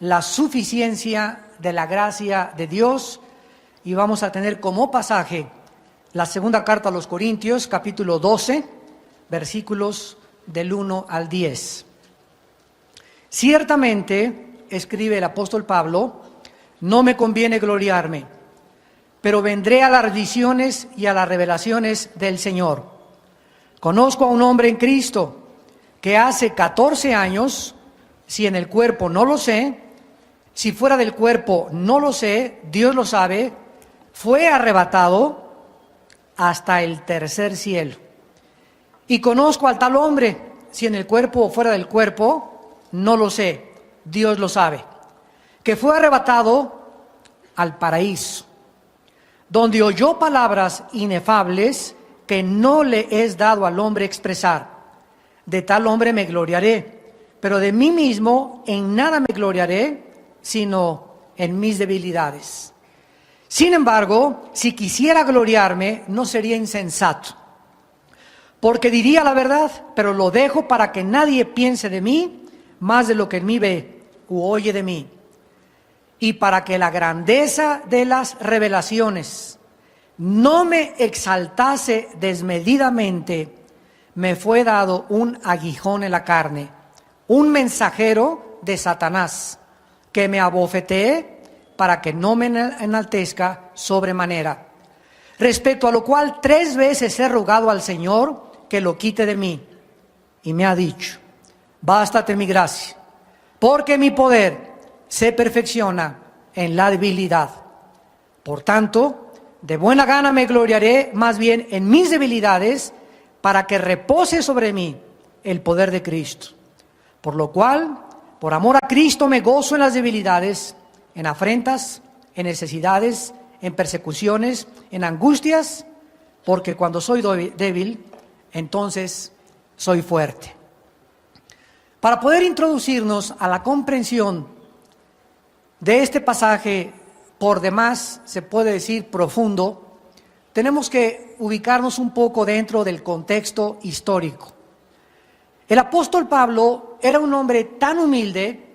la suficiencia de la gracia de Dios, y vamos a tener como pasaje la segunda carta a los Corintios, capítulo 12, versículos del 1 al 10. Ciertamente, escribe el apóstol Pablo, no me conviene gloriarme, pero vendré a las visiones y a las revelaciones del Señor. Conozco a un hombre en Cristo que hace 14 años, si en el cuerpo no lo sé, si fuera del cuerpo no lo sé, Dios lo sabe, fue arrebatado hasta el tercer cielo. Y conozco al tal hombre, si en el cuerpo o fuera del cuerpo, no lo sé, Dios lo sabe, que fue arrebatado al paraíso, donde oyó palabras inefables que no le es dado al hombre expresar. De tal hombre me gloriaré, pero de mí mismo en nada me gloriaré, sino en mis debilidades. Sin embargo, si quisiera gloriarme, no sería insensato, porque diría la verdad, pero lo dejo para que nadie piense de mí más de lo que en mí ve u oye de mí, y para que la grandeza de las revelaciones no me exaltase desmedidamente, me fue dado un aguijón en la carne, un mensajero de Satanás, que me abofetee para que no me enaltezca sobremanera. Respecto a lo cual 3 veces he rogado al Señor que lo quite de mí, y me ha dicho, bástate mi gracia, porque mi poder se perfecciona en la debilidad. Por tanto, de buena gana me gloriaré más bien en mis debilidades, para que repose sobre mí el poder de Cristo. Por lo cual, por amor a Cristo me gozo en las debilidades, en afrentas, en necesidades, en persecuciones, en angustias, porque cuando soy débil, entonces soy fuerte. Para poder introducirnos a la comprensión de este pasaje, por demás, se puede decir profundo, tenemos que ubicarnos un poco dentro del contexto histórico. El apóstol Pablo era un hombre tan humilde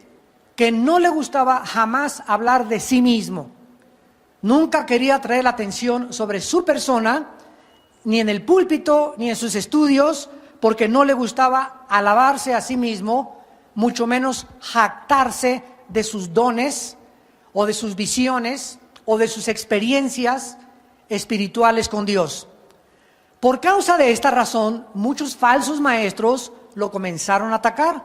que no le gustaba jamás hablar de sí mismo. Nunca quería traer la atención sobre su persona, ni en el púlpito, ni en sus estudios, porque no le gustaba alabarse a sí mismo, mucho menos jactarse de sus dones, o de sus visiones, o de sus experiencias espirituales con Dios. Por causa de esta razón, muchos falsos maestros lo comenzaron a atacar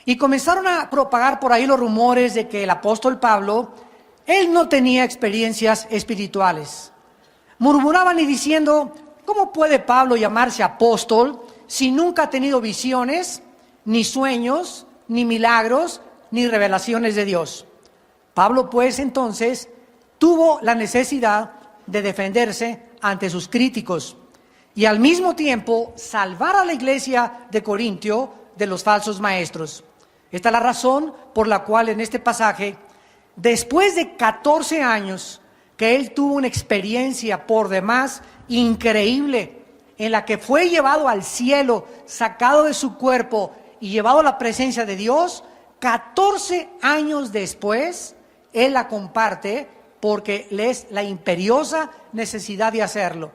y comenzaron a propagar por ahí los rumores de que el apóstol Pablo, él no tenía experiencias espirituales. Murmuraban y diciendo, ¿cómo puede Pablo llamarse apóstol si nunca ha tenido visiones, ni sueños, ni milagros, ni revelaciones de Dios? Pablo, pues, entonces, tuvo la necesidad de defenderse ante sus críticos y al mismo tiempo salvar a la iglesia de Corintio de los falsos maestros. Esta es la razón por la cual en este pasaje, después de 14 años que él tuvo una experiencia por demás increíble, en la que fue llevado al cielo, sacado de su cuerpo y llevado a la presencia de Dios, 14 años después, él la comparte porque le es la imperiosa necesidad de hacerlo.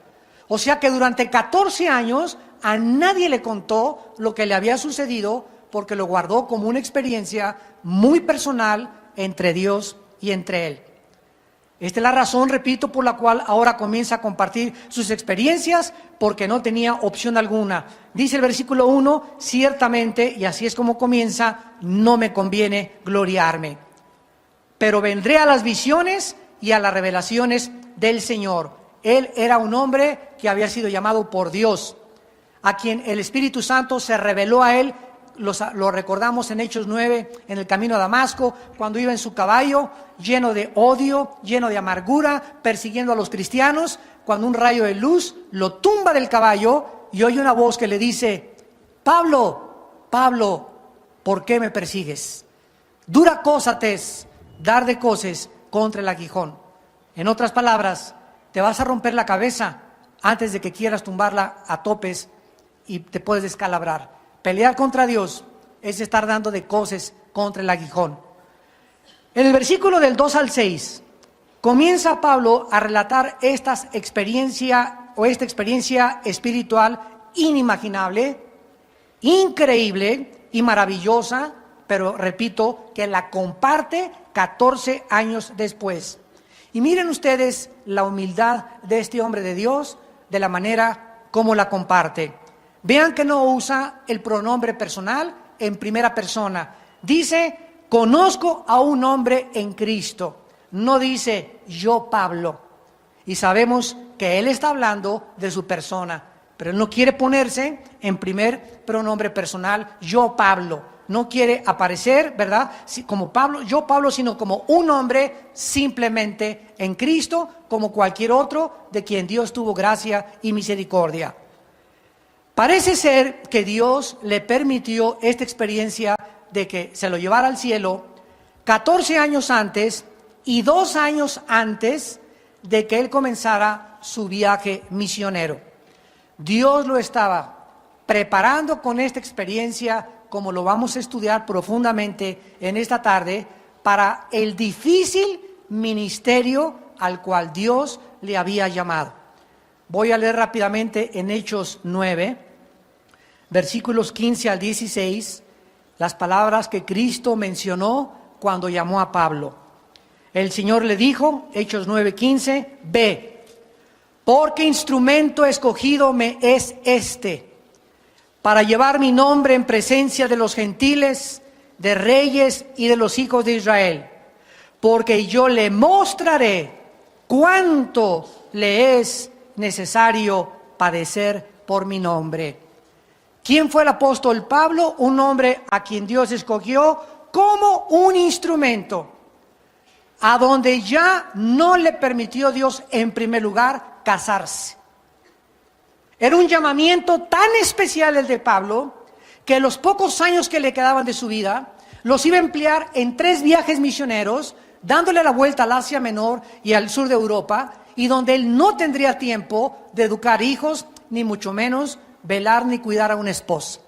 O sea que durante 14 años a nadie le contó lo que le había sucedido, porque lo guardó como una experiencia muy personal entre Dios y entre él. Esta es la razón, repito, por la cual ahora comienza a compartir sus experiencias, porque no tenía opción alguna. Dice el versículo 1, ciertamente, y así es como comienza, no me conviene gloriarme, pero vendré a las visiones y a las revelaciones del Señor. Él era un hombre que había sido llamado por Dios, a quien el Espíritu Santo se reveló a él. Lo recordamos en Hechos 9, en el camino a Damasco, cuando iba en su caballo, lleno de odio, lleno de amargura, persiguiendo a los cristianos, cuando un rayo de luz lo tumba del caballo y oye una voz que le dice, Pablo, Pablo, ¿por qué me persigues? Dura cosa te es dar de coces contra el aguijón. En otras palabras, te vas a romper la cabeza antes de que quieras tumbarla a topes y te puedes descalabrar. Pelear contra Dios es estar dando de coces contra el aguijón. En el versículo del 2 al 6, comienza Pablo a relatar esta experiencia espiritual inimaginable, increíble y maravillosa, pero repito, que la comparte 14 años después. Y miren ustedes la humildad de este hombre de Dios, de la manera como la comparte. Vean que no usa el pronombre personal en primera persona. Dice, conozco a un hombre en Cristo. No dice, yo Pablo. Y sabemos que él está hablando de su persona, pero él no quiere ponerse en primer pronombre personal, yo Pablo. No quiere aparecer, ¿verdad? Como Pablo, yo Pablo, sino como un hombre simplemente en Cristo, como cualquier otro de quien Dios tuvo gracia y misericordia. Parece ser que Dios le permitió esta experiencia de que se lo llevara al cielo 14 años antes y 2 años antes de que él comenzara su viaje misionero. Dios lo estaba preparando con esta experiencia, como lo vamos a estudiar profundamente en esta tarde, para el difícil ministerio al cual Dios le había llamado. Voy a leer rápidamente en Hechos 9, versículos 15 al 16, las palabras que Cristo mencionó cuando llamó a Pablo. El Señor le dijo, Hechos 9:15, ve, porque instrumento escogido me es este, para llevar mi nombre en presencia de los gentiles, de reyes y de los hijos de Israel, porque yo le mostraré cuánto le es necesario padecer por mi nombre. ¿Quién fue el apóstol Pablo? Un hombre a quien Dios escogió como un instrumento, a donde ya no le permitió Dios en primer lugar casarse. Era un llamamiento tan especial el de Pablo, que los pocos años que le quedaban de su vida, los iba a emplear en 3 viajes misioneros, dándole la vuelta al Asia Menor y al sur de Europa, y donde él no tendría tiempo de educar hijos, ni mucho menos velar ni cuidar a una esposa.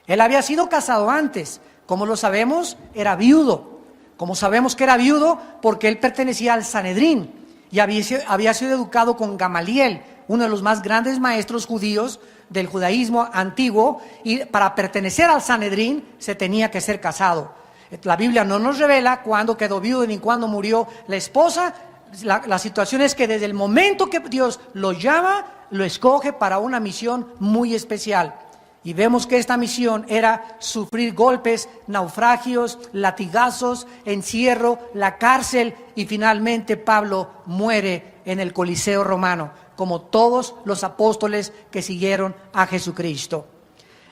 Él había sido casado antes, como lo sabemos, era viudo. Como sabemos que era viudo porque él pertenecía al Sanedrín y había sido educado con Gamaliel, uno de los más grandes maestros judíos del judaísmo antiguo, y para pertenecer al Sanedrín se tenía que ser casado. La Biblia no nos revela cuándo quedó viudo ni cuándo murió la esposa. La situación es que desde el momento que Dios lo llama, lo escoge para una misión muy especial. Y vemos que esta misión era sufrir golpes, naufragios, latigazos, encierro, la cárcel, y finalmente Pablo muere en el Coliseo romano, como todos los apóstoles que siguieron a Jesucristo.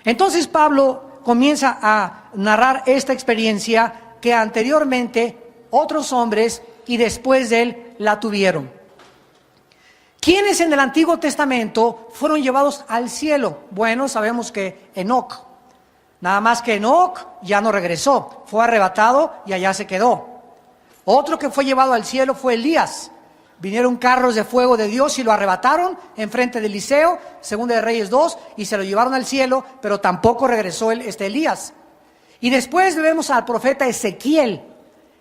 Entonces Pablo comienza a narrar esta experiencia que anteriormente otros hombres y después de él la tuvieron. ¿Quiénes en el Antiguo Testamento fueron llevados al cielo? Bueno, sabemos que Enoc. Nada más que Enoc ya no regresó, fue arrebatado y allá se quedó. Otro que fue llevado al cielo fue Elías. Vinieron carros de fuego de Dios y lo arrebataron enfrente de Eliseo, Segunda de Reyes 2, y se lo llevaron al cielo, pero tampoco regresó Elías. Y después vemos al profeta Ezequiel,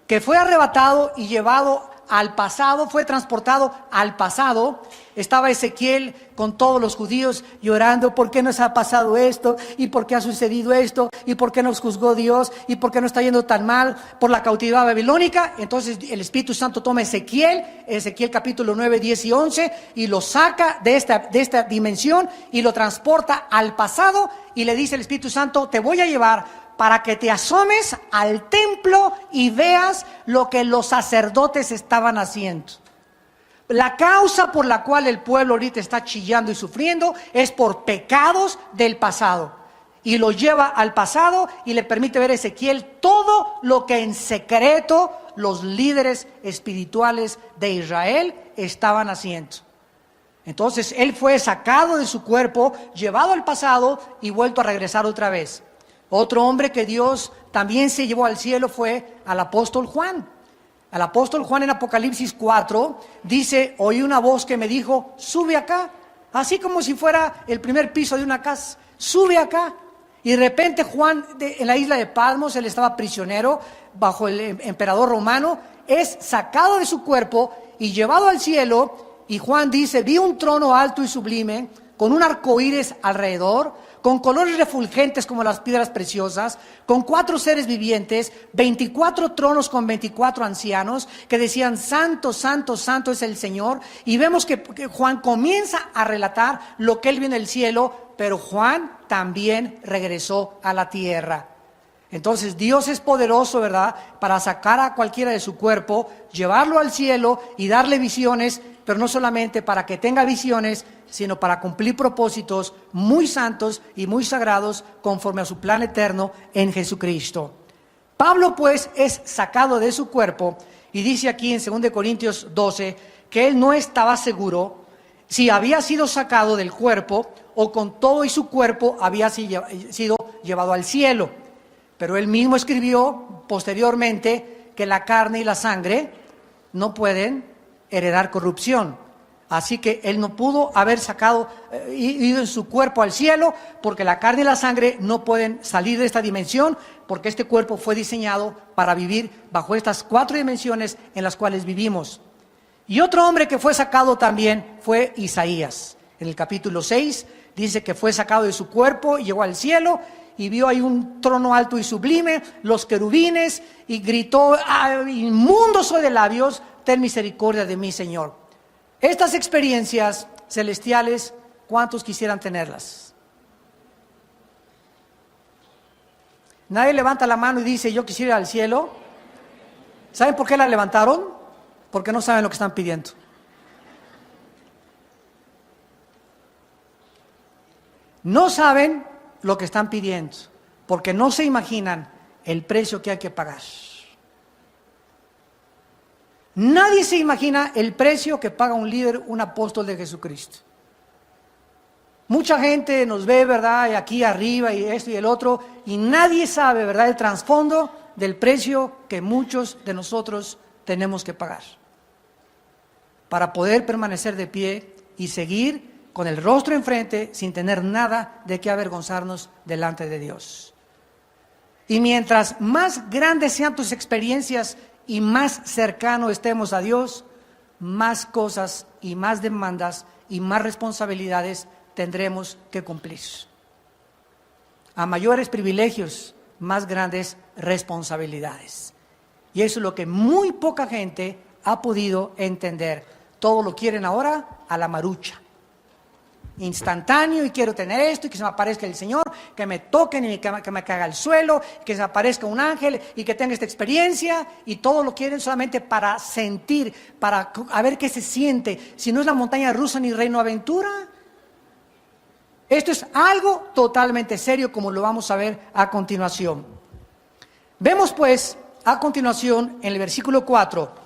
que fue arrebatado y llevado al pasado, fue transportado al pasado. Estaba Ezequiel con todos los judíos llorando, ¿por qué nos ha pasado esto? ¿Y por qué ha sucedido esto? ¿Y por qué nos juzgó Dios? ¿Y por qué nos está yendo tan mal por la cautividad babilónica? Entonces el Espíritu Santo toma Ezequiel capítulo 9, 10 y 11, y lo saca de esta dimensión y lo transporta al pasado, y le dice el Espíritu Santo, te voy a llevar para que te asomes al templo y veas lo que los sacerdotes estaban haciendo. La causa por la cual el pueblo ahorita está chillando y sufriendo es por pecados del pasado. Y lo lleva al pasado y le permite ver a Ezequiel todo lo que en secreto los líderes espirituales de Israel estaban haciendo. Entonces él fue sacado de su cuerpo, llevado al pasado y vuelto a regresar otra vez. Otro hombre que Dios también se llevó al cielo fue al apóstol Juan. Al apóstol Juan en Apocalipsis 4 dice, oí una voz que me dijo, sube acá, así como si fuera el primer piso de una casa, sube acá. Y de repente Juan, en la isla de Patmos, él estaba prisionero bajo el emperador romano, es sacado de su cuerpo y llevado al cielo. Y Juan dice: vi un trono alto y sublime, con un arco iris alrededor, con colores refulgentes como las piedras preciosas, con 4 seres vivientes, 24 tronos con 24 ancianos, que decían: Santo, Santo, Santo es el Señor. Y vemos que Juan comienza a relatar lo que él vio en el cielo, pero Juan también regresó a la tierra. Entonces Dios es poderoso, ¿verdad?, para sacar a cualquiera de su cuerpo, llevarlo al cielo y darle visiones, pero no solamente para que tenga visiones, sino para cumplir propósitos muy santos y muy sagrados conforme a su plan eterno en Jesucristo. Pablo pues es sacado de su cuerpo y dice aquí en 2 Corintios 12 que él no estaba seguro si había sido sacado del cuerpo o con todo y su cuerpo había sido llevado al cielo. Pero él mismo escribió posteriormente que la carne y la sangre no pueden heredar corrupción. Así que él no pudo haber ido en su cuerpo al cielo, porque la carne y la sangre no pueden salir de esta dimensión, porque este cuerpo fue diseñado para vivir bajo estas 4 dimensiones en las cuales vivimos. Y otro hombre que fue sacado también fue Isaías. En el capítulo 6 dice que fue sacado de su cuerpo y llegó al cielo y vio ahí un trono alto y sublime, los querubines, y gritó: inmundo soy de labios, ten misericordia de mí, Señor. Estas experiencias celestiales, ¿cuántos quisieran tenerlas? Nadie levanta la mano y dice: yo quisiera ir al cielo. ¿Saben por qué la levantaron? Porque no saben lo que están pidiendo. No saben lo que están pidiendo, porque no se imaginan el precio que hay que pagar. Nadie se imagina el precio que paga un líder, un apóstol de Jesucristo. Mucha gente nos ve, ¿verdad?, aquí arriba y esto y el otro, y nadie sabe, ¿verdad?, el trasfondo del precio que muchos de nosotros tenemos que pagar para poder permanecer de pie y seguir con el rostro enfrente sin tener nada de qué avergonzarnos delante de Dios. Y mientras más grandes sean tus experiencias y más cercano estemos a Dios, más cosas y más demandas y más responsabilidades tendremos que cumplir. A mayores privilegios, más grandes responsabilidades. Y eso es lo que muy poca gente ha podido entender. Todo lo quieren ahora a la marucha. Instantáneo, y quiero tener esto, y que se me aparezca el Señor, que me toquen y que me caiga al suelo, que se me aparezca un ángel y que tenga esta experiencia, y todo lo quieren solamente para sentir, para a ver qué se siente. Si no es la montaña rusa ni Reino Aventura. Esto es algo totalmente serio, como lo vamos a ver a continuación. Vemos pues a continuación en el versículo 4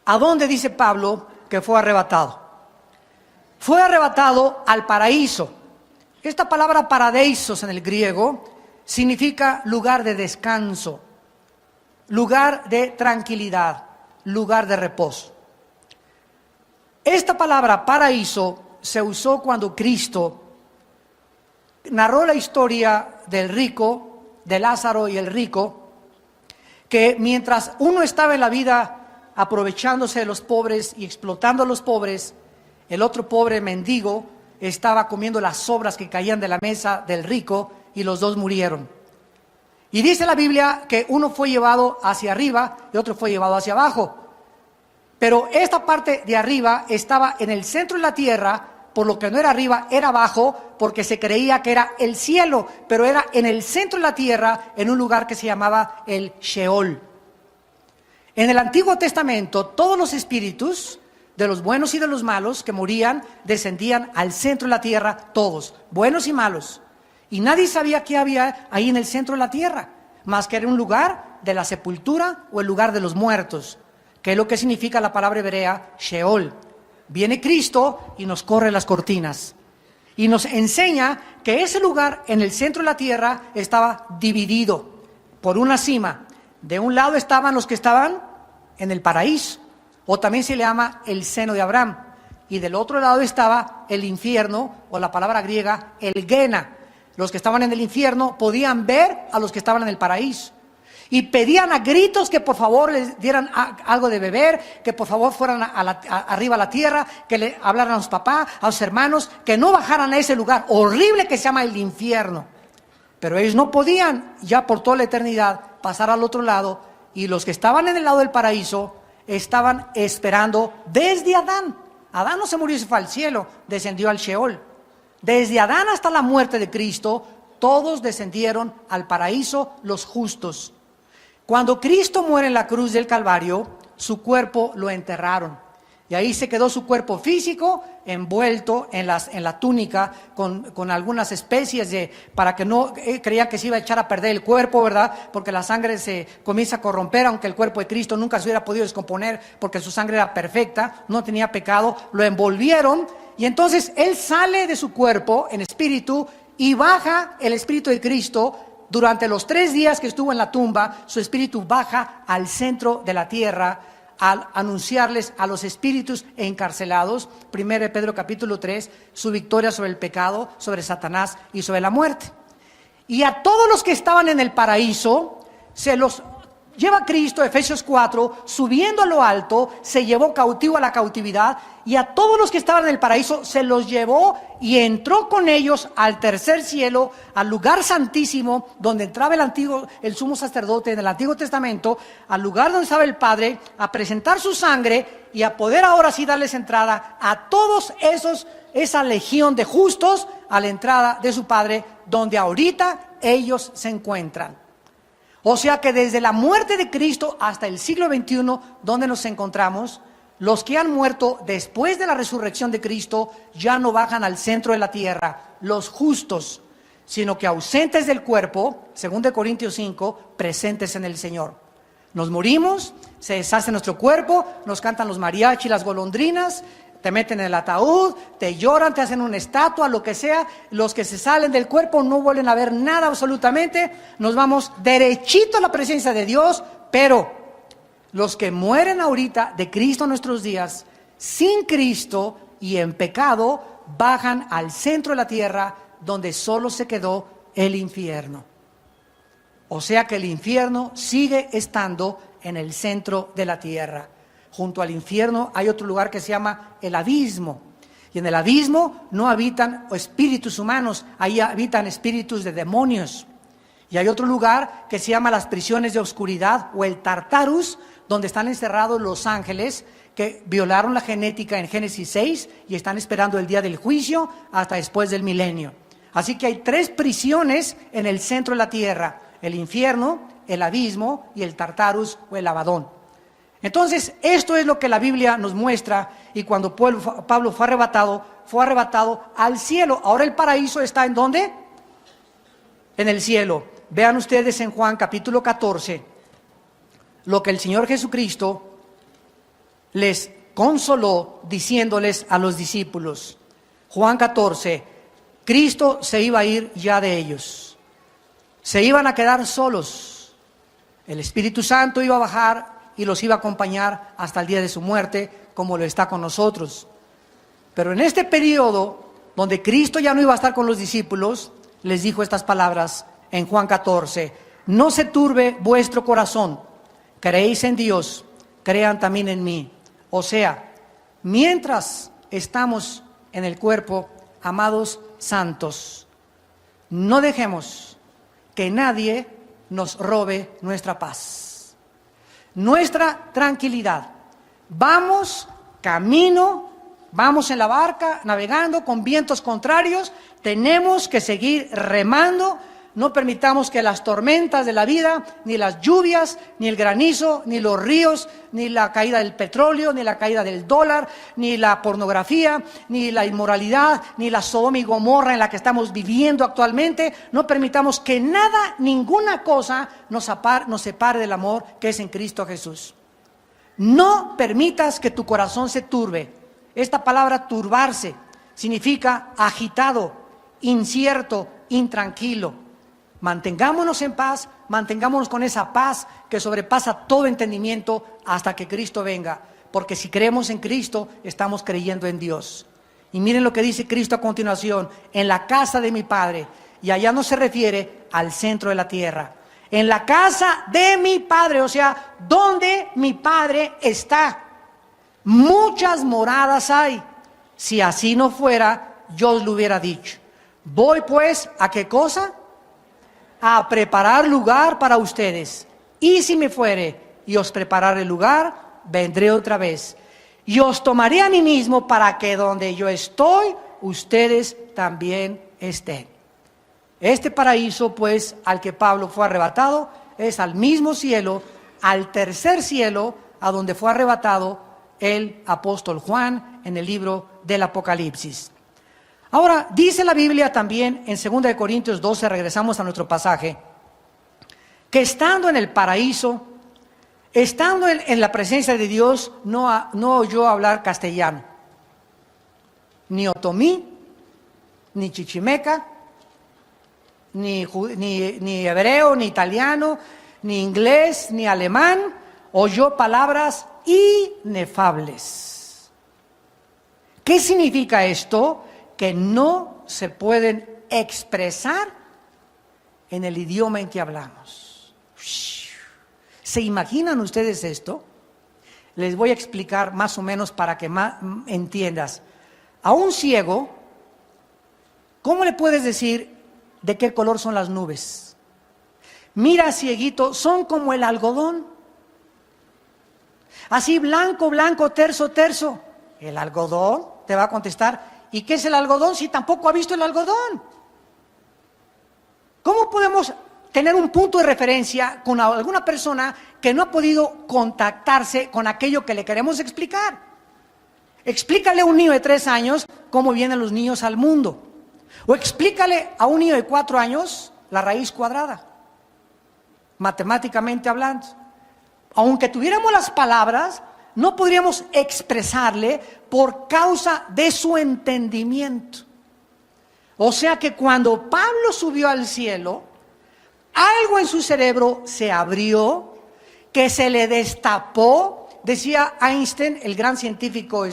a dónde dice Pablo que fue arrebatado. Fue arrebatado al paraíso. Esta palabra paradeisos en el griego significa lugar de descanso, lugar de tranquilidad, lugar de reposo. Esta palabra paraíso se usó cuando Cristo narró la historia del rico, de Lázaro y el rico, que mientras uno estaba en la vida aprovechándose de los pobres y explotando a los pobres, el otro pobre mendigo estaba comiendo las sobras que caían de la mesa del rico, y los dos murieron. Y dice la Biblia que uno fue llevado hacia arriba y otro fue llevado hacia abajo. Pero esta parte de arriba estaba en el centro de la tierra, por lo que no era arriba, era abajo, porque se creía que era el cielo, pero era en el centro de la tierra, en un lugar que se llamaba el Sheol. En el Antiguo Testamento, todos los espíritus, de los buenos y de los malos que morían, descendían al centro de la tierra, todos, buenos y malos. Y nadie sabía qué había ahí en el centro de la tierra, más que era un lugar de la sepultura o el lugar de los muertos, que es lo que significa la palabra hebrea Sheol. Viene Cristo y nos corre las cortinas y nos enseña que ese lugar en el centro de la tierra estaba dividido por una cima. De un lado estaban los que estaban en el paraíso, o también se le llama el seno de Abraham, y del otro lado estaba el infierno, o la palabra griega, el Gena, los que estaban en el infierno podían ver a los que estaban en el paraíso. Y pedían a gritos que por favor les dieran algo de beber, que por favor fueran arriba a la tierra, que le hablaran a los papás, a los hermanos, que no bajaran a ese lugar horrible que se llama el infierno. Pero ellos no podían ya por toda la eternidad pasar al otro lado, y los que estaban en el lado del paraíso estaban esperando desde Adán. Adán no se murió y se fue al cielo, descendió al Sheol. Desde Adán hasta la muerte de Cristo, todos descendieron al paraíso, los justos. Cuando Cristo muere en la cruz del Calvario, su cuerpo lo enterraron. Y ahí se quedó su cuerpo físico envuelto en la túnica con algunas especies para que no creían que se iba a echar a perder el cuerpo, ¿verdad? Porque la sangre se comienza a corromper, aunque el cuerpo de Cristo nunca se hubiera podido descomponer porque su sangre era perfecta, no tenía pecado. Lo envolvieron y entonces Él sale de su cuerpo en espíritu y baja el espíritu de Cristo. Durante los 3 días que estuvo en la tumba, su espíritu baja al centro de la tierra al anunciarles a los espíritus encarcelados, 1 Pedro capítulo 3, su victoria sobre el pecado, sobre Satanás y sobre la muerte. Y a todos los que estaban en el paraíso, se los lleva Cristo, Efesios 4, subiendo a lo alto, se llevó cautivo a la cautividad, y a todos los que estaban en el paraíso se los llevó y entró con ellos al tercer cielo, al lugar santísimo, donde entraba el sumo sacerdote en el Antiguo Testamento, al lugar donde estaba el Padre, a presentar su sangre y a poder ahora sí darles entrada a todos esa legión de justos a la entrada de su Padre, donde ahorita ellos se encuentran. O sea que desde la muerte de Cristo hasta el siglo XXI, donde nos encontramos, los que han muerto después de la resurrección de Cristo ya no bajan al centro de la tierra, los justos, sino que ausentes del cuerpo, 2 Corintios 5, presentes en el Señor. Nos morimos, se deshace nuestro cuerpo, nos cantan los mariachi, las golondrinas, te meten en el ataúd, te lloran, te hacen una estatua, lo que sea. Los que se salen del cuerpo no vuelven a ver nada absolutamente. Nos vamos derechito a la presencia de Dios. Pero los que mueren ahorita de Cristo en nuestros días, sin Cristo y en pecado, bajan al centro de la tierra, donde solo se quedó el infierno. O sea que el infierno sigue estando en el centro de la tierra. Junto al infierno hay otro lugar que se llama el abismo. Y en el abismo no habitan espíritus humanos, ahí habitan espíritus de demonios. Y hay otro lugar que se llama las prisiones de oscuridad o el Tartarus, donde están encerrados los ángeles que violaron la genética en Génesis 6 y están esperando el día del juicio hasta después del milenio. Así que hay 3 prisiones en el centro de la tierra: el infierno, el abismo y el Tartarus o el Abadón. Entonces, esto es lo que la Biblia nos muestra, y cuando Pablo fue arrebatado al cielo. Ahora el paraíso está ¿en dónde? En el cielo. Vean ustedes en Juan capítulo 14, lo que el Señor Jesucristo les consoló diciéndoles a los discípulos. Juan 14, Cristo se iba a ir ya de ellos. Se iban a quedar solos. El Espíritu Santo iba a bajar y los iba a acompañar hasta el día de su muerte, como lo está con nosotros. Pero en este periodo, donde Cristo ya no iba a estar con los discípulos, les dijo estas palabras en Juan 14: no se turbe vuestro corazón, creéis en Dios, crean también en mí. O sea, mientras estamos en el cuerpo, amados santos, no dejemos que nadie nos robe nuestra paz, nuestra tranquilidad. Vamos camino, vamos en la barca navegando con vientos contrarios, tenemos que seguir remando. No permitamos que las tormentas de la vida, ni las lluvias, ni el granizo, ni los ríos, ni la caída del petróleo, ni la caída del dólar, ni la pornografía, ni la inmoralidad, ni la Sodoma y Gomorra en la que estamos viviendo actualmente, no permitamos que nada, ninguna cosa nos separe del amor que es en Cristo Jesús. No permitas que tu corazón se turbe. Esta palabra turbarse significa agitado, incierto, intranquilo. Mantengámonos en paz, mantengámonos con esa paz que sobrepasa todo entendimiento hasta que Cristo venga. Porque si creemos en Cristo, estamos creyendo en Dios. Y miren lo que dice Cristo a continuación: en la casa de mi Padre y allá no se refiere al centro de la tierra. En la casa de mi Padre, o sea, donde mi Padre está, muchas moradas hay. Si así no fuera, yo os lo hubiera dicho. Voy pues, ¿a qué cosa? A preparar lugar para ustedes. Y si me fuere y os prepararé lugar, vendré otra vez. Y os tomaré a mí mismo para que donde yo estoy, ustedes también estén. Este paraíso, pues, al que Pablo fue arrebatado, es al mismo cielo, al tercer cielo, a donde fue arrebatado el apóstol Juan en el libro del Apocalipsis. Ahora, dice la Biblia también en 2 Corintios 12, regresamos a nuestro pasaje, que estando en el paraíso, estando en la presencia de Dios, no oyó hablar castellano, ni otomí, ni chichimeca, ni hebreo, ni italiano, ni inglés, ni alemán. Oyó palabras inefables. ¿Qué significa esto? Que no se pueden expresar en el idioma en que hablamos. ¿Se imaginan ustedes esto? Les voy a explicar más o menos para que más entiendas. A un ciego, ¿cómo le puedes decir de qué color son las nubes? Mira, cieguito, son como el algodón. Así blanco, blanco, terso, terso. El algodón te va a contestar. ¿Y qué es el algodón si tampoco ha visto el algodón? ¿Cómo podemos tener un punto de referencia con alguna persona que no ha podido contactarse con aquello que le queremos explicar? Explícale a un niño de 3 años cómo vienen los niños al mundo. O explícale a un niño de 4 años la raíz cuadrada, matemáticamente hablando. Aunque tuviéramos las palabras, no podríamos expresarle por causa de su entendimiento. O sea que cuando Pablo subió al cielo, algo en su cerebro se abrió, que se le destapó. Decía Einstein, el gran científico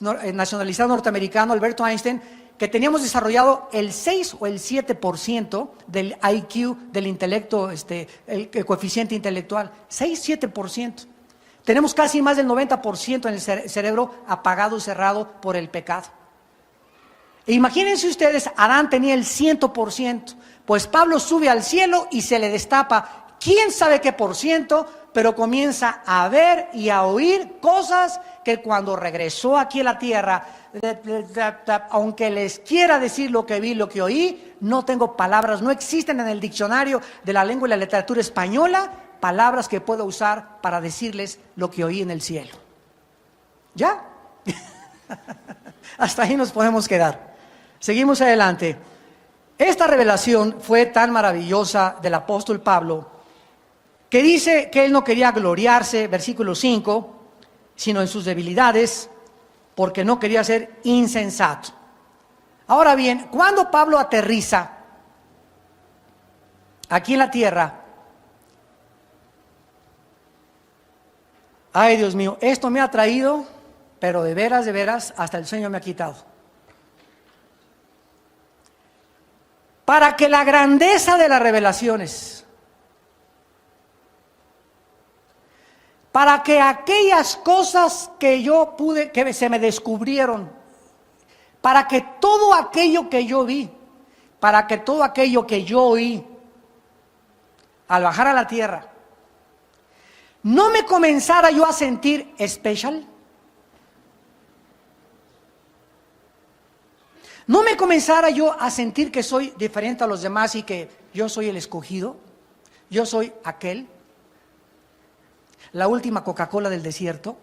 nacionalizado norteamericano, Alberto Einstein, que teníamos desarrollado el 6 o el 7% del IQ, del intelecto, el coeficiente intelectual. 6-7%. Tenemos casi más del 90% en el cerebro apagado, cerrado por el pecado. E imagínense ustedes, Adán tenía el 100%, pues Pablo sube al cielo y se le destapa quién sabe qué por ciento, pero comienza a ver y a oír cosas que cuando regresó aquí a la tierra, aunque les quiera decir lo que vi, lo que oí, no tengo palabras, no existen en el diccionario de la lengua y la literatura española palabras que pueda usar para decirles lo que oí en el cielo. ¿Ya? Hasta ahí nos podemos quedar. Seguimos adelante. Esta revelación fue tan maravillosa del apóstol Pablo que dice que él no quería gloriarse, versículo 5, sino en sus debilidades, porque no quería ser insensato. Ahora bien, cuando Pablo aterriza aquí en la tierra, ay Dios mío, esto me ha traído, pero de veras, hasta el sueño me ha quitado. Para que la grandeza de las revelaciones, para que aquellas cosas que yo pude, que se me descubrieron, para que todo aquello que yo vi, para que todo aquello que yo oí, al bajar a la tierra, no me comenzara yo a sentir especial, no me comenzara yo a sentir que soy diferente a los demás y que yo soy el escogido, yo soy aquel, la última Coca-Cola del desierto,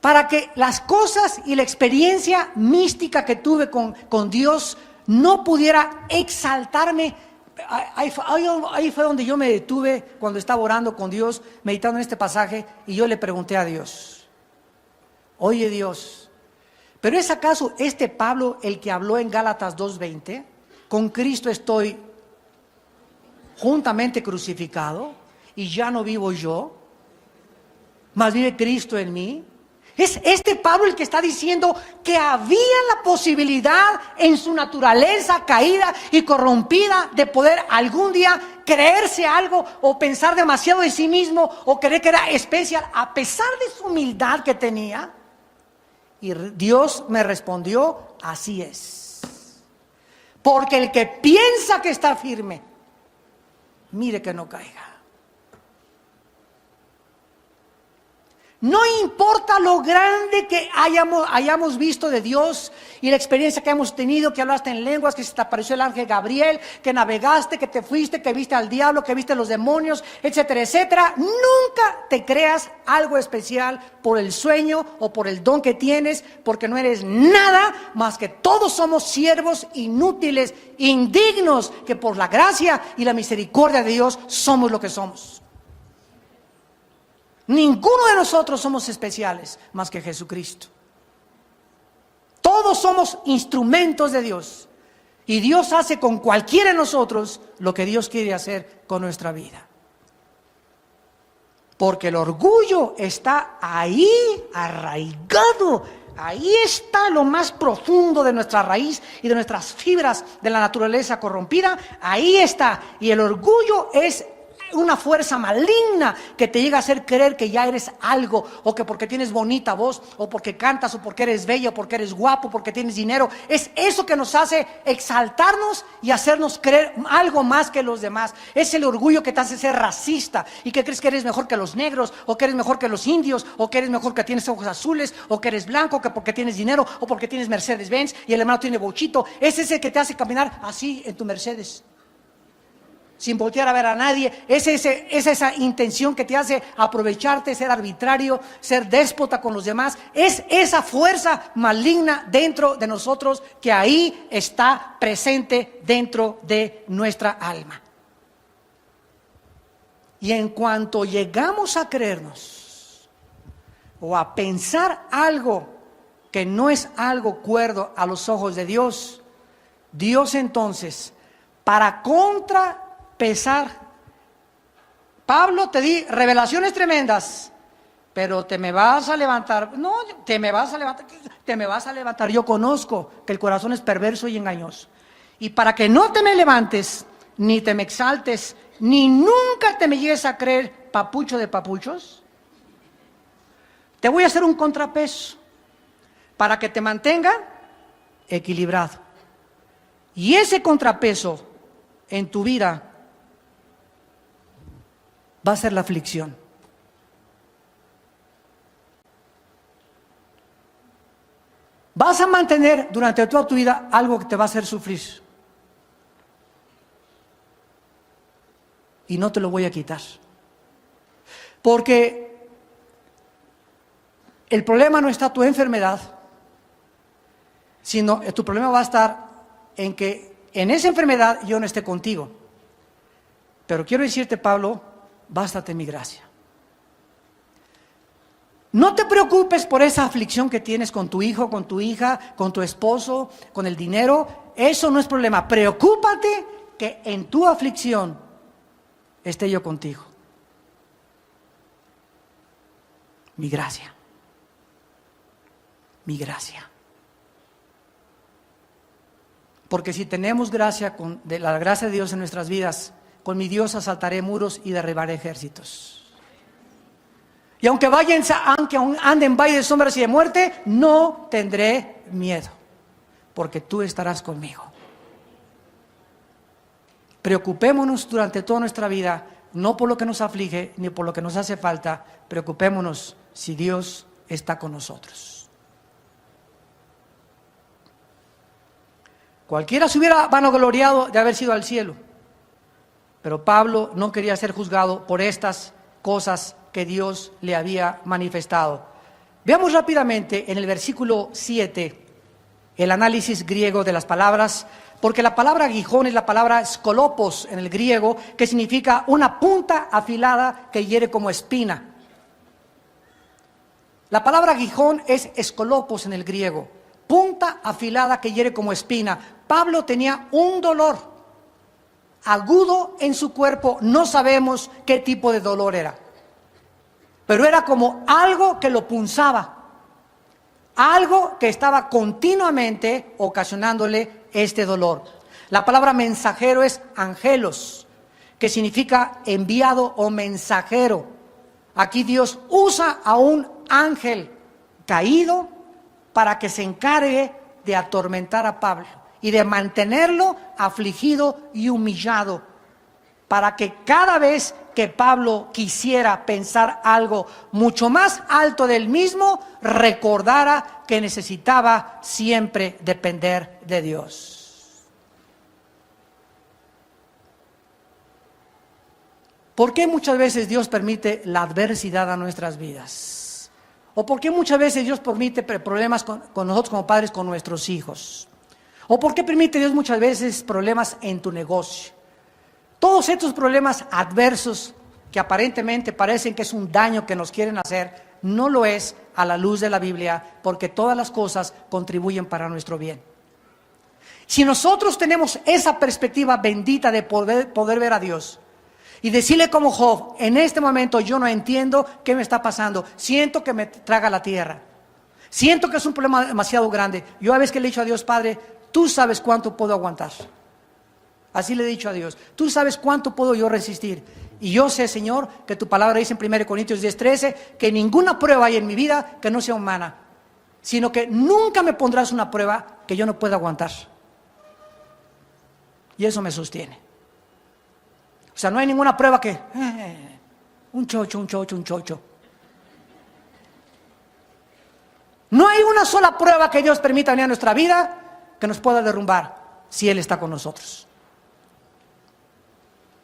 para que las cosas y la experiencia mística que tuve con Dios no pudiera exaltarme. Ahí fue donde yo me detuve cuando estaba orando con Dios, meditando en este pasaje, y yo le pregunté a Dios: oye Dios, ¿pero es acaso este Pablo el que habló en Gálatas 2:20? Con Cristo estoy juntamente crucificado y ya no vivo yo, mas vive Cristo en mí. Es este Pablo el que está diciendo que había la posibilidad en su naturaleza caída y corrompida de poder algún día creerse algo o pensar demasiado de sí mismo o creer que era especial, a pesar de su humildad que tenía. Y Dios me respondió, así es. Porque el que piensa que está firme, mire que no caiga. No importa lo grande que hayamos visto de Dios y la experiencia que hemos tenido, que hablaste en lenguas, que se te apareció el ángel Gabriel, que navegaste, que te fuiste, que viste al diablo, que viste los demonios, etcétera, etcétera. Nunca te creas algo especial por el sueño o por el don que tienes, porque no eres nada más que todos somos siervos inútiles, indignos, que por la gracia y la misericordia de Dios somos lo que somos. Ninguno de nosotros somos especiales más que Jesucristo. Todos somos instrumentos de Dios. Y Dios hace con cualquiera de nosotros lo que Dios quiere hacer con nuestra vida. Porque el orgullo está ahí, arraigado. Ahí está lo más profundo de nuestra raíz y de nuestras fibras de la naturaleza corrompida. Ahí está. Y el orgullo es una fuerza maligna que te llega a hacer creer que ya eres algo, o que porque tienes bonita voz, o porque cantas, o porque eres bella, o porque eres guapo, porque tienes dinero. Es eso que nos hace exaltarnos y hacernos creer algo más que los demás. Es el orgullo que te hace ser racista y que crees que eres mejor que los negros, o que eres mejor que los indios, o que eres mejor que tienes ojos azules, o que eres blanco, que porque tienes dinero, o porque tienes Mercedes-Benz y el hermano tiene bochito. Es ese que te hace caminar así en tu Mercedes, sin voltear a ver a nadie. Es esa intención que te hace aprovecharte, ser arbitrario, ser déspota con los demás. Es esa fuerza maligna dentro de nosotros que ahí está presente dentro de nuestra alma. Y en cuanto llegamos a creernos o a pensar algo que no es algo cuerdo a los ojos de Dios, Dios entonces, para contrapesar, Pablo, te di revelaciones tremendas, pero te me vas a levantar. No, te me vas a levantar. Yo conozco que el corazón es perverso y engañoso. Y para que no te me levantes, ni te me exaltes, ni nunca te me llegues a creer papucho de papuchos, te voy a hacer un contrapeso para que te mantenga equilibrado. Y ese contrapeso en tu vida va a ser la aflicción. Vas a mantener durante toda tu vida algo que te va a hacer sufrir. Y no te lo voy a quitar. Porque el problema no está tu enfermedad, sino tu problema va a estar en que en esa enfermedad yo no esté contigo. Pero quiero decirte, Pablo, bástate mi gracia. No te preocupes por esa aflicción que tienes con tu hijo, con tu hija, con tu esposo, con el dinero. Eso no es problema. Preocúpate que en tu aflicción esté yo contigo. Mi gracia. Mi gracia. Porque si tenemos gracia, de la gracia de Dios en nuestras vidas, con mi Dios asaltaré muros y derribaré ejércitos. Y aunque ande en valle de sombras y de muerte, no tendré miedo, porque tú estarás conmigo. Preocupémonos durante toda nuestra vida, no por lo que nos aflige, ni por lo que nos hace falta. Preocupémonos si Dios está con nosotros. Cualquiera se hubiera vanagloriado de haber sido al cielo, pero Pablo no quería ser juzgado por estas cosas que Dios le había manifestado. Veamos rápidamente en el versículo 7 el análisis griego de las palabras, porque la palabra aguijón es la palabra skolopos en el griego, que significa una punta afilada que hiere como espina. La palabra aguijón es skolopos en el griego, punta afilada que hiere como espina. Pablo tenía un dolor agudo en su cuerpo, no sabemos qué tipo de dolor era, pero era como algo que lo punzaba, Algo que estaba continuamente ocasionándole este dolor. La palabra mensajero es angelos, que significa enviado o mensajero. Aquí Dios usa a un ángel caído para que se encargue de atormentar a Pablo y de mantenerlo afligido y humillado, para que cada vez que Pablo quisiera pensar algo mucho más alto del mismo, recordara que necesitaba siempre depender de Dios. ¿Por qué muchas veces Dios permite la adversidad a nuestras vidas? ¿O por qué muchas veces Dios permite problemas con nosotros como padres, con nuestros hijos? ¿O por qué permite Dios muchas veces problemas en tu negocio? Todos estos problemas adversos que aparentemente parecen que es un daño que nos quieren hacer, no lo es a la luz de la Biblia, porque todas las cosas contribuyen para nuestro bien. Si nosotros tenemos esa perspectiva bendita de poder ver a Dios y decirle como Job, en este momento yo no entiendo qué me está pasando, siento que me traga la tierra, siento que es un problema demasiado grande. Yo a veces que le he dicho a Dios, Padre, tú sabes cuánto puedo aguantar. Así le he dicho a Dios, tú sabes cuánto puedo yo resistir. Y yo sé, Señor, que tu palabra dice en 1 Corintios 10:13, que ninguna prueba hay en mi vida que no sea humana, sino que nunca me pondrás una prueba que yo no pueda aguantar. Y eso me sostiene. O sea, no hay ninguna prueba que, un chocho. No hay una sola prueba que Dios permita venir a nuestra vida que nos pueda derrumbar si Él está con nosotros.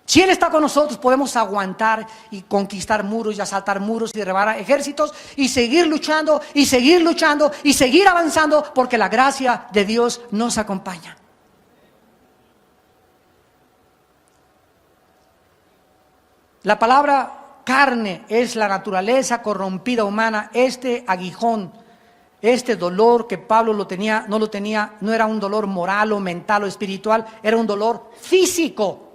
Si Él está con nosotros, podemos aguantar y conquistar muros y asaltar muros y derribar ejércitos y seguir luchando y seguir luchando y seguir avanzando, porque la gracia de Dios nos acompaña. La palabra carne es la naturaleza corrompida humana. Este aguijón, este dolor que Pablo no era un dolor moral o mental o espiritual, era un dolor físico,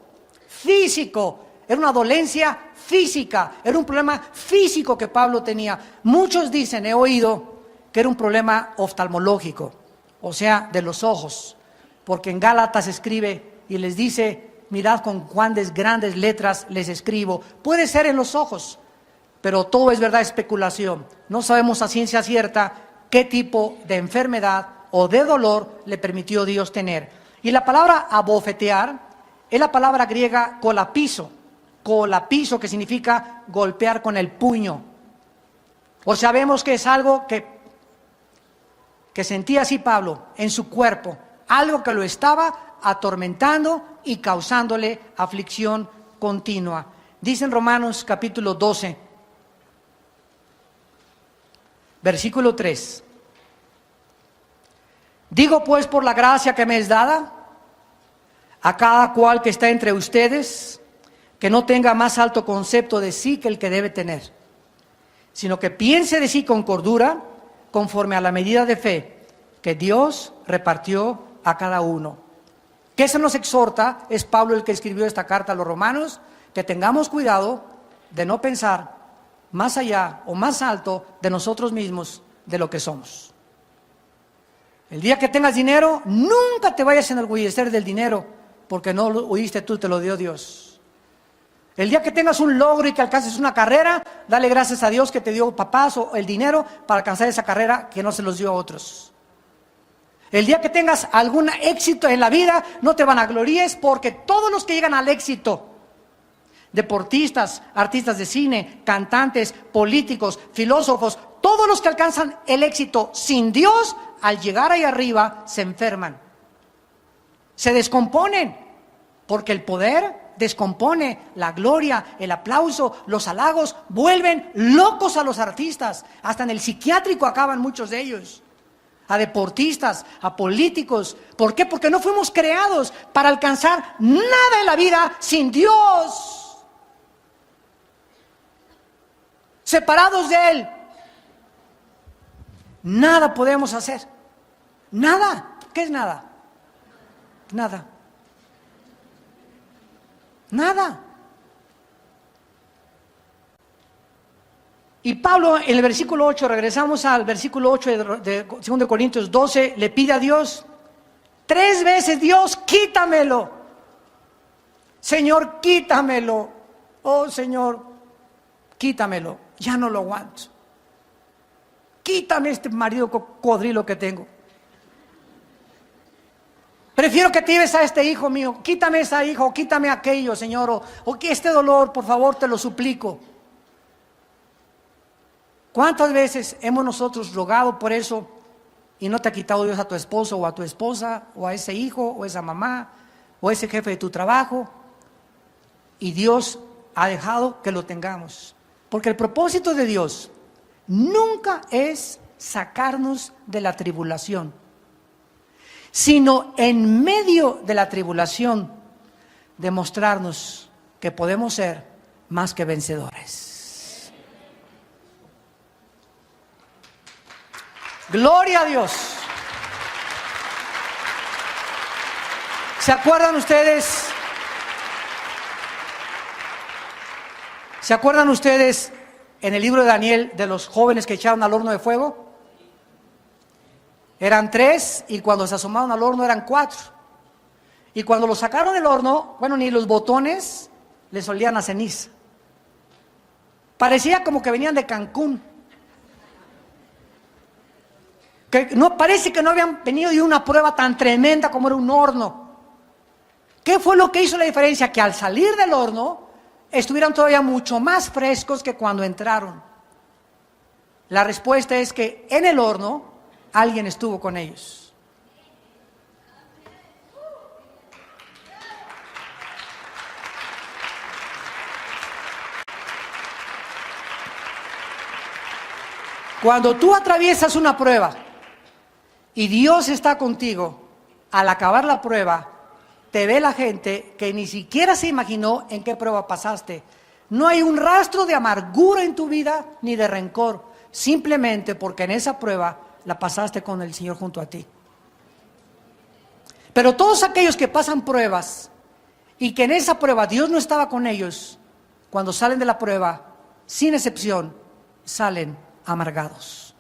era una dolencia física, era un problema físico que Pablo tenía. Muchos dicen, he oído, que era un problema oftalmológico, o sea, de los ojos, porque en Gálatas escribe y les dice, mirad con cuántas grandes letras les escribo. Puede ser en los ojos, pero todo es verdad, especulación. No sabemos a ciencia cierta qué tipo de enfermedad o de dolor le permitió Dios tener. Y la palabra abofetear es la palabra griega colapiso, que significa golpear con el puño. O sabemos que es algo que sentía así Pablo en su cuerpo, algo que lo estaba atormentando y causándole aflicción continua. Dice en Romanos capítulo 12, versículo 3. Digo pues por la gracia que me es dada, a cada cual que está entre ustedes, que no tenga más alto concepto de sí que el que debe tener, sino que piense de sí con cordura, conforme a la medida de fe que Dios repartió a cada uno. ¿Qué se nos exhorta? Es Pablo el que escribió esta carta a los romanos, que tengamos cuidado de no pensar más allá o más alto de nosotros mismos de lo que somos. El día que tengas dinero, nunca te vayas a enorgullecer del dinero, porque no lo oíste tú, te lo dio Dios. El día que tengas un logro y que alcances una carrera, dale gracias a Dios que te dio papás o el dinero para alcanzar esa carrera que no se los dio a otros. El día que tengas algún éxito en la vida, no te vanaglories, porque todos los que llegan al éxito, deportistas, artistas de cine, cantantes, políticos, filósofos, todos los que alcanzan el éxito sin Dios, al llegar ahí arriba, se enferman. Se descomponen, porque el poder descompone, la gloria, el aplauso, los halagos, vuelven locos a los artistas. Hasta en el psiquiátrico acaban muchos de ellos. A deportistas, a políticos. ¿Por qué? Porque no fuimos creados para alcanzar nada en la vida sin Dios. Separados de Él, nada podemos hacer. Nada. ¿Qué es nada? Nada. Nada. Y Pablo en el versículo 8, regresamos al versículo 8 de 2 Corintios 12, le pide a Dios 3 veces: Dios, quítamelo. Señor, quítamelo. Oh Señor, quítamelo. Ya no lo aguanto. Quítame este marido cocodrilo que tengo. Prefiero que te lleves a este hijo mío. Quítame esa hija, o quítame aquello, Señor. O que este dolor, por favor, te lo suplico. ¿Cuántas veces hemos nosotros rogado por eso y no te ha quitado Dios a tu esposo o a tu esposa o a ese hijo o a esa mamá o a ese jefe de tu trabajo? Y Dios ha dejado que lo tengamos. Porque el propósito de Dios nunca es sacarnos de la tribulación, sino en medio de la tribulación demostrarnos que podemos ser más que vencedores. Gloria a Dios. ¿Se acuerdan ustedes? ¿Se acuerdan ustedes en el libro de Daniel de los jóvenes que echaron al horno de fuego? Eran 3 y cuando se asomaron al horno eran 4. Y cuando los sacaron del horno, bueno, ni los botones les olían a ceniza. Parecía como que venían de Cancún. Que no, parece que no habían venido de una prueba tan tremenda como era un horno. ¿Qué fue lo que hizo la diferencia? Que al salir del horno estuvieran todavía mucho más frescos que cuando entraron. La respuesta es que en el horno alguien estuvo con ellos. Cuando tú atraviesas una prueba y Dios está contigo, al acabar la prueba, te ve la gente que ni siquiera se imaginó en qué prueba pasaste. No hay un rastro de amargura en tu vida ni de rencor, simplemente porque en esa prueba la pasaste con el Señor junto a ti. Pero todos aquellos que pasan pruebas y que en esa prueba Dios no estaba con ellos, cuando salen de la prueba, sin excepción, salen amargados.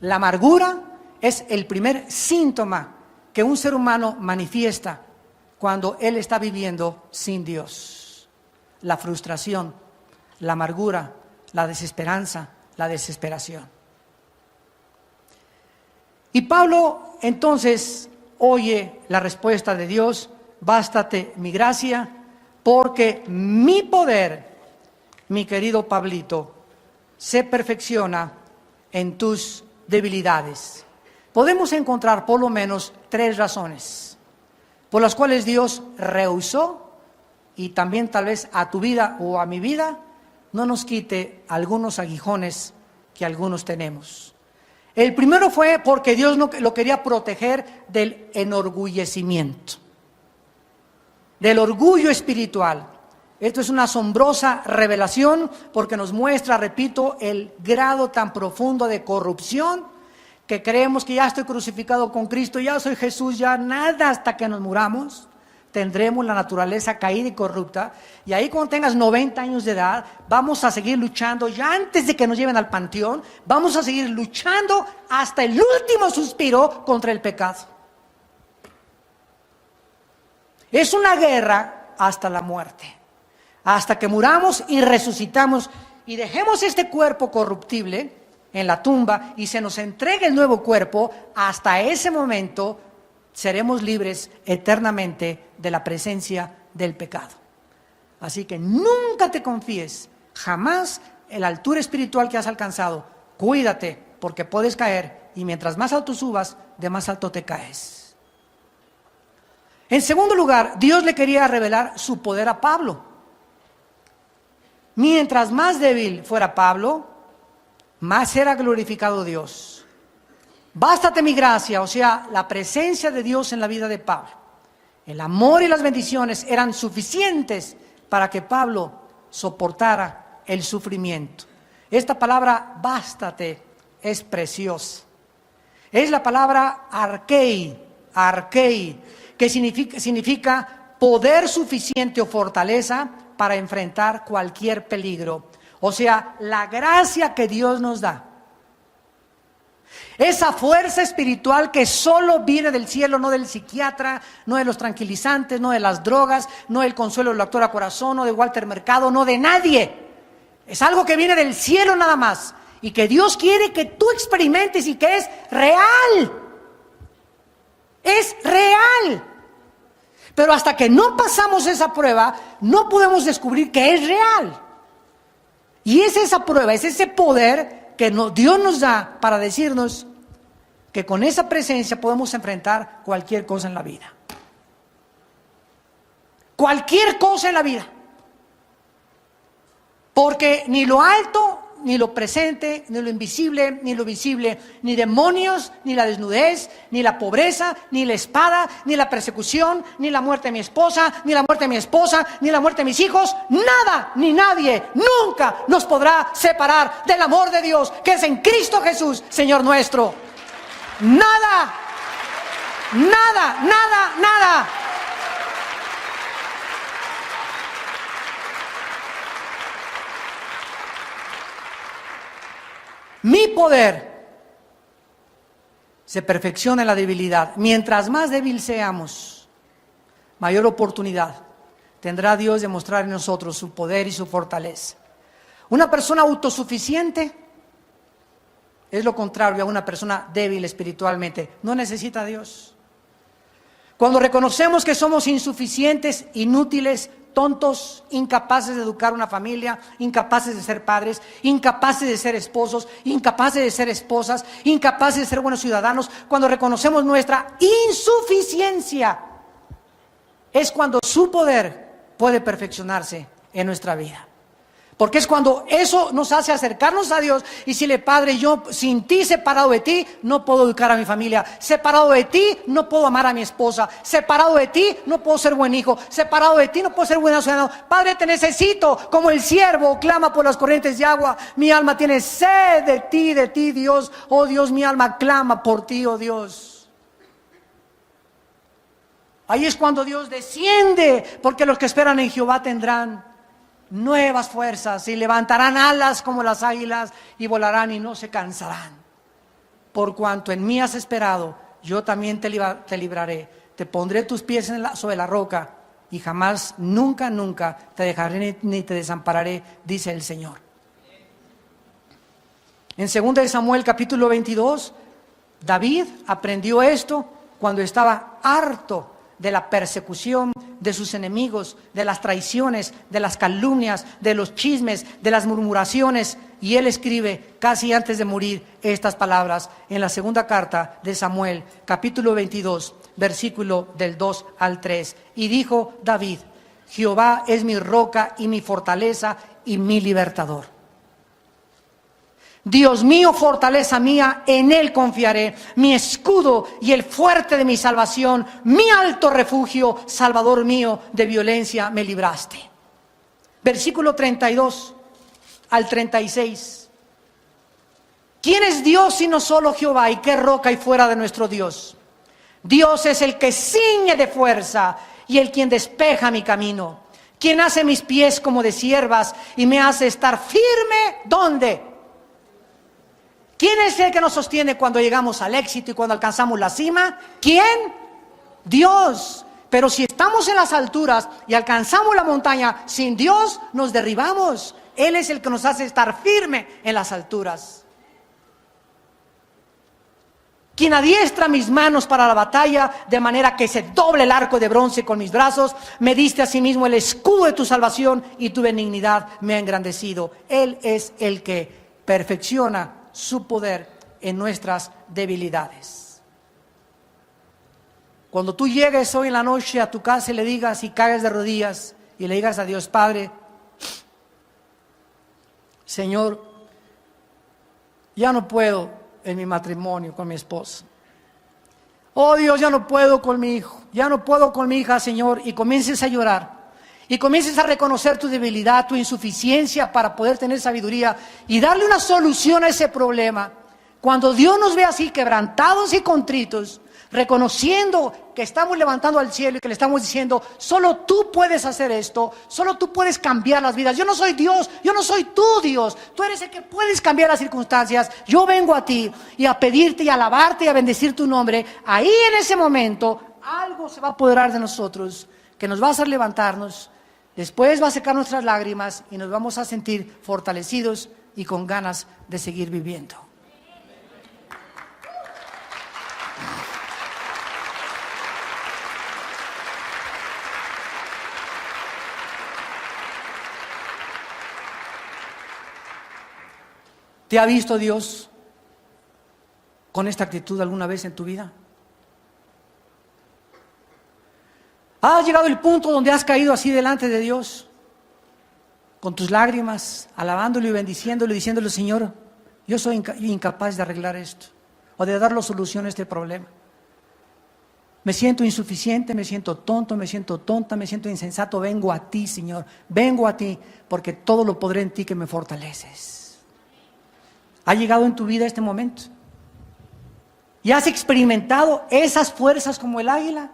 La amargura es el primer síntoma que un ser humano manifiesta cuando él está viviendo sin Dios. La frustración, la amargura, la desesperanza, la desesperación. Y Pablo entonces oye la respuesta de Dios: bástate mi gracia, porque mi poder, mi querido Pablito, se perfecciona en tus debilidades. Podemos encontrar por lo menos 3 razones por las cuales Dios rehusó, y también tal vez a tu vida o a mi vida, no nos quite algunos aguijones que algunos tenemos. El primero fue porque Dios lo quería proteger del enorgullecimiento, del orgullo espiritual. Esto es una asombrosa revelación porque nos muestra, repito, el grado tan profundo de corrupción que creemos que ya estoy crucificado con Cristo, ya soy Jesús, ya nada hasta que nos muramos. Tendremos la naturaleza caída y corrupta, y ahí cuando tengas 90 años de edad, vamos a seguir luchando, ya antes de que nos lleven al panteón, vamos a seguir luchando hasta el último suspiro contra el pecado. Es una guerra hasta la muerte, hasta que muramos y resucitamos y dejemos este cuerpo corruptible en la tumba y se nos entregue el nuevo cuerpo. Hasta ese momento seremos libres eternamente de la presencia del pecado. Así que nunca te confíes, jamás, en la altura espiritual que has alcanzado. Cuídate, porque puedes caer, y mientras más alto subas, de más alto te caes. En segundo lugar, Dios le quería revelar su poder a Pablo. Mientras más débil fuera Pablo, más era glorificado Dios. Bástate mi gracia, o sea, la presencia de Dios en la vida de Pablo. El amor y las bendiciones eran suficientes para que Pablo soportara el sufrimiento. Esta palabra bástate es preciosa. Es la palabra arquei, que significa poder suficiente o fortaleza para enfrentar cualquier peligro. O sea, la gracia que Dios nos da. Esa fuerza espiritual que solo viene del cielo, no del psiquiatra, no de los tranquilizantes, no de las drogas, no del consuelo del doctor a corazón, no de Walter Mercado, no de nadie. Es algo que viene del cielo nada más y que Dios quiere que tú experimentes y que es real. Es real. Pero hasta que no pasamos esa prueba, no podemos descubrir que es real. Y es esa prueba, es ese poder que Dios nos da para decirnos que con esa presencia podemos enfrentar cualquier cosa en la vida. Cualquier cosa en la vida. Porque ni lo alto, ni lo presente, ni lo invisible, ni lo visible, ni demonios, ni la desnudez, ni la pobreza, ni la espada, ni la persecución, ni la muerte de mi esposa, ni la muerte de mi esposa, ni la muerte de mis hijos, nada, ni nadie, nunca nos podrá separar del amor de Dios, que es en Cristo Jesús, Señor nuestro. Nada, nada, nada, nada. Mi poder se perfecciona en la debilidad. Mientras más débil seamos, mayor oportunidad tendrá Dios de mostrar en nosotros su poder y su fortaleza. Una persona autosuficiente es lo contrario a una persona débil espiritualmente. No necesita a Dios. Cuando reconocemos que somos insuficientes, inútiles, tontos, incapaces de educar una familia, incapaces de ser padres, incapaces de ser esposos, incapaces de ser esposas, incapaces de ser buenos ciudadanos, cuando reconocemos nuestra insuficiencia, es cuando su poder puede perfeccionarse en nuestra vida. Porque es cuando eso nos hace acercarnos a Dios y decirle: Padre, yo sin ti, separado de ti, no puedo educar a mi familia. Separado de ti, no puedo amar a mi esposa. Separado de ti, no puedo ser buen hijo. Separado de ti, no puedo ser buen ciudadano. Padre, te necesito, como el siervo clama por las corrientes de agua. Mi alma tiene sed de ti, Dios. Oh Dios, mi alma clama por ti, oh Dios. Ahí es cuando Dios desciende, porque los que esperan en Jehová tendrán nuevas fuerzas y levantarán alas como las águilas y volarán y no se cansarán. Por cuanto en mí has esperado, yo también te libraré. Te pondré tus pies sobre la roca y jamás, nunca, nunca te dejaré ni te desampararé, dice el Señor. En 2 Samuel capítulo 22, David aprendió esto cuando estaba harto de la persecución de sus enemigos, de las traiciones, de las calumnias, de los chismes, de las murmuraciones. Y él escribe casi antes de morir estas palabras en la segunda carta de Samuel, capítulo 22, versículo del 2 al 3. Y dijo David: Jehová es mi roca y mi fortaleza y mi libertador. Dios mío, fortaleza mía, en Él confiaré, mi escudo y el fuerte de mi salvación, mi alto refugio, Salvador mío, de violencia me libraste. Versículo 32 al 36. ¿Quién es Dios sino solo Jehová? ¿Y qué roca hay fuera de nuestro Dios? Dios es el que ciñe de fuerza y el quien despeja mi camino. Quien hace mis pies como de ciervas y me hace estar firme, ¿dónde? ¿Quién es el que nos sostiene cuando llegamos al éxito y cuando alcanzamos la cima? ¿Quién? Dios. Pero si estamos en las alturas y alcanzamos la montaña, sin Dios nos derribamos. Él es el que nos hace estar firme en las alturas. Quien adiestra mis manos para la batalla, de manera que se doble el arco de bronce con mis brazos. Me diste asimismo el escudo de tu salvación y tu benignidad me ha engrandecido. Él es el que perfecciona su poder en nuestras debilidades. Cuando tú llegues hoy en la noche a tu casa y le digas y caigas de rodillas y le digas a Dios: Padre, Señor, ya no puedo en mi matrimonio con mi esposa. Oh Dios, ya no puedo con mi hijo, ya no puedo con mi hija, Señor, y comiences a llorar. Y comiences a reconocer tu debilidad, tu insuficiencia para poder tener sabiduría y darle una solución a ese problema. Cuando Dios nos ve así, quebrantados y contritos, reconociendo que estamos levantando al cielo y que le estamos diciendo: solo tú puedes hacer esto, solo tú puedes cambiar las vidas. Yo no soy Dios, yo no soy tú, Dios. Tú eres el que puedes cambiar las circunstancias. Yo vengo a ti y a pedirte y a alabarte y a bendecir tu nombre. Ahí, en ese momento, algo se va a apoderar de nosotros que nos va a hacer levantarnos. Después va a secar nuestras lágrimas y nos vamos a sentir fortalecidos y con ganas de seguir viviendo. ¿Te ha visto Dios con esta actitud alguna vez en tu vida? ¿Has llegado al punto donde has caído así delante de Dios, con tus lágrimas, alabándolo y bendiciéndolo y diciéndole: Señor, yo soy incapaz de arreglar esto o de dar la solución a este problema? Me siento insuficiente, me siento tonto, me siento tonta, me siento insensato. Vengo a ti, Señor, vengo a ti, porque todo lo podré en ti que me fortaleces. ¿Ha llegado en tu vida este momento? ¿Y has experimentado esas fuerzas como el águila?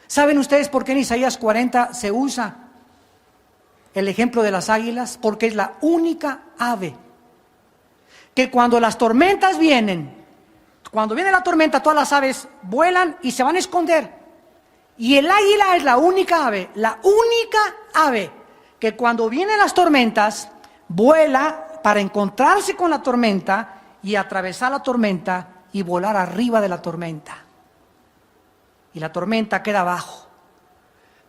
¿Saben ustedes por qué en Isaías 40 se usa el ejemplo de las águilas? Porque es la única ave que cuando las tormentas vienen, cuando viene la tormenta, todas las aves vuelan y se van a esconder. Y el águila es la única ave que cuando vienen las tormentas, vuela para encontrarse con la tormenta y atravesar la tormenta y volar arriba de la tormenta. Y la tormenta queda abajo.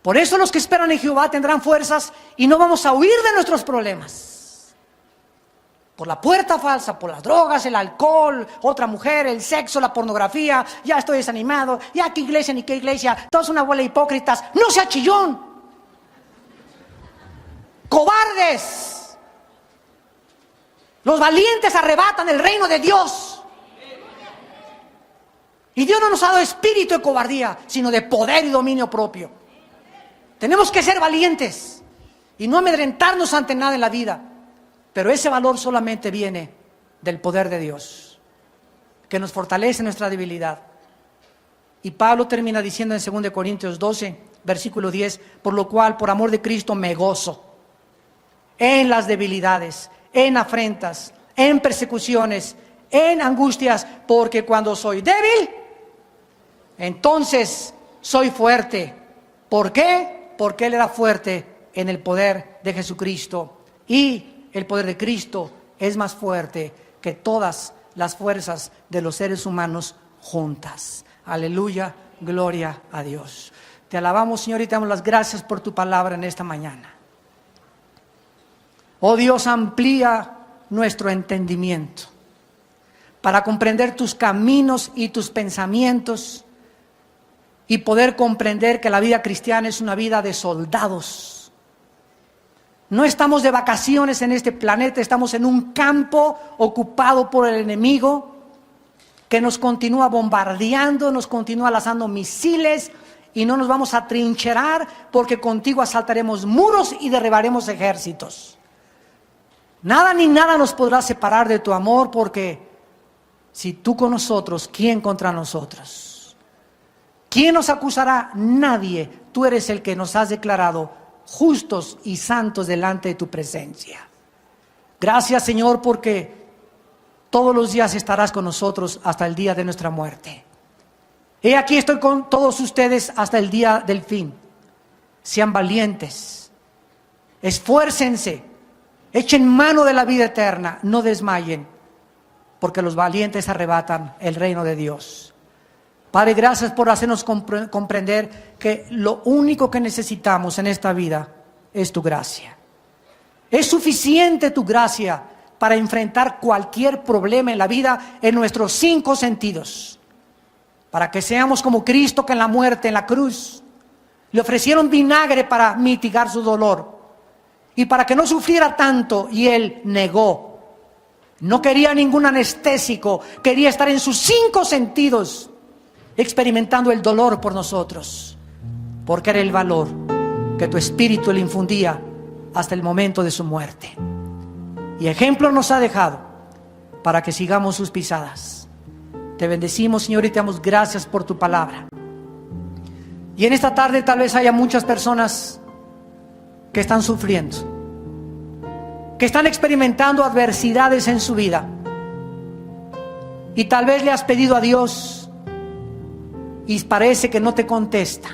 Por eso los que esperan en Jehová tendrán fuerzas y no vamos a huir de nuestros problemas. Por la puerta falsa, por las drogas, el alcohol, otra mujer, el sexo, la pornografía. Ya estoy desanimado, ya qué iglesia ni qué iglesia, todos una bola de hipócritas. No sea chillón, cobardes. Los valientes arrebatan el reino de Dios. Y Dios no nos ha dado espíritu de cobardía, sino de poder y dominio propio. Tenemos que ser valientes y no amedrentarnos ante nada en la vida. Pero ese valor solamente viene del poder de Dios, que nos fortalece nuestra debilidad. Y Pablo termina diciendo en 2 Corintios 12, versículo 10: por lo cual, por amor de Cristo, me gozo en las debilidades, en afrentas, en persecuciones, en angustias, porque cuando soy débil, entonces soy fuerte. ¿Por qué? Porque Él era fuerte en el poder de Jesucristo. Y el poder de Cristo es más fuerte que todas las fuerzas de los seres humanos juntas. Aleluya, gloria a Dios. Te alabamos, Señor, y te damos las gracias por tu palabra en esta mañana. Oh Dios, amplía nuestro entendimiento para comprender tus caminos y tus pensamientos y poder comprender que la vida cristiana es una vida de soldados. No estamos de vacaciones en este planeta, estamos en un campo ocupado por el enemigo que nos continúa bombardeando, nos continúa lanzando misiles y no nos vamos a trincherar porque contigo asaltaremos muros y derribaremos ejércitos. Nada ni nada nos podrá separar de tu amor, porque si tú con nosotros, ¿quién contra nosotros? ¿Quién nos acusará? Nadie. Tú eres el que nos has declarado justos y santos delante de tu presencia. Gracias, Señor, porque todos los días estarás con nosotros hasta el día de nuestra muerte. He aquí estoy con todos ustedes hasta el día del fin. Sean valientes, esfuércense, echen mano de la vida eterna, no desmayen, porque los valientes arrebatan el reino de Dios. Padre, gracias por hacernos comprender que lo único que necesitamos en esta vida es tu gracia. Es suficiente tu gracia para enfrentar cualquier problema en la vida en nuestros 5 sentidos. Para que seamos como Cristo, que en la muerte, en la cruz, le ofrecieron vinagre para mitigar su dolor. Y para que no sufriera tanto, y Él negó. No quería ningún anestésico, quería estar en sus 5 sentidos, experimentando el dolor por nosotros, porque era el valor que tu Espíritu le infundía hasta el momento de su muerte. Y ejemplo nos ha dejado para que sigamos sus pisadas. Te bendecimos, Señor, y te damos gracias por tu palabra. Y en esta tarde tal vez haya muchas personas que están sufriendo, que están experimentando adversidades en su vida. Y tal vez le has pedido a Dios y parece que no te contesta.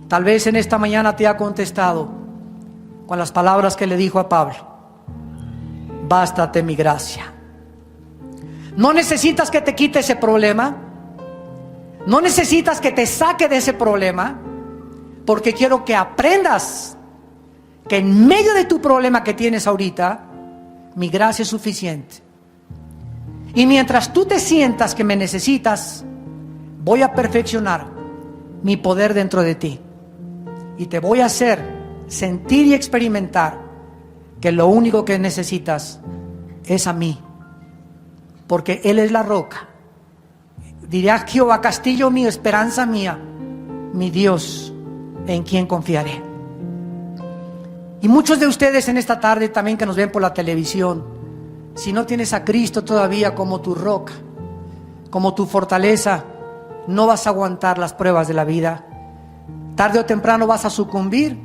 Tal vez en esta mañana te ha contestado con las palabras que le dijo a Pablo: bástate mi gracia. No necesitas que te quite ese problema. No necesitas que te saque de ese problema, porque quiero que aprendas que en medio de tu problema que tienes ahorita, mi gracia es suficiente. Y mientras tú te sientas que me necesitas, voy a perfeccionar mi poder dentro de ti. Y te voy a hacer sentir y experimentar que lo único que necesitas es a mí. Porque Él es la roca. Diré: Jehová, castillo mío, esperanza mía, mi Dios, en quien confiaré. Y muchos de ustedes en esta tarde también que nos ven por la televisión, si no tienes a Cristo todavía como tu roca, como tu fortaleza, no vas a aguantar las pruebas de la vida. Tarde o temprano vas a sucumbir,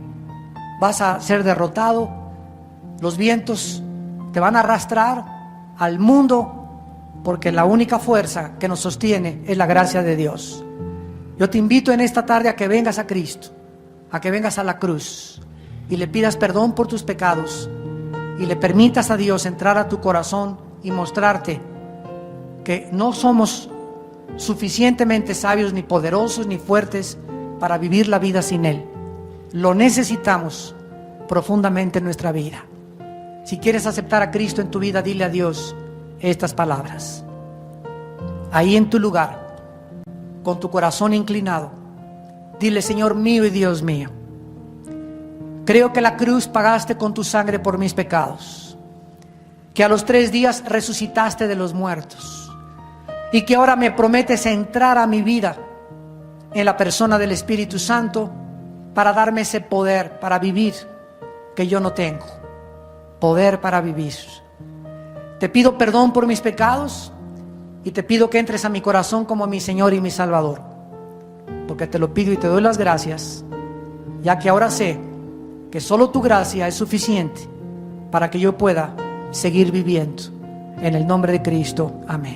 vas a ser derrotado. Los vientos te van a arrastrar al mundo, porque la única fuerza que nos sostiene es la gracia de Dios. Yo te invito en esta tarde a que vengas a Cristo, a que vengas a la cruz y le pidas perdón por tus pecados y le permitas a Dios entrar a tu corazón y mostrarte que no somos suficientemente sabios, ni poderosos, ni fuertes para vivir la vida sin Él. Lo necesitamos profundamente en nuestra vida. Si quieres aceptar a Cristo en tu vida, dile a Dios estas palabras. Ahí en tu lugar, con tu corazón inclinado, dile: Señor mío y Dios mío, creo que la cruz pagaste con tu sangre por mis pecados, que a los 3 días resucitaste de los muertos, y que ahora me prometes entrar a mi vida en la persona del Espíritu Santo para darme ese poder para vivir que yo no tengo. Poder para vivir. Te pido perdón por mis pecados y te pido que entres a mi corazón como mi Señor y mi Salvador, porque te lo pido y te doy las gracias, ya que ahora sé que solo tu gracia es suficiente para que yo pueda seguir viviendo. En el nombre de Cristo, amén.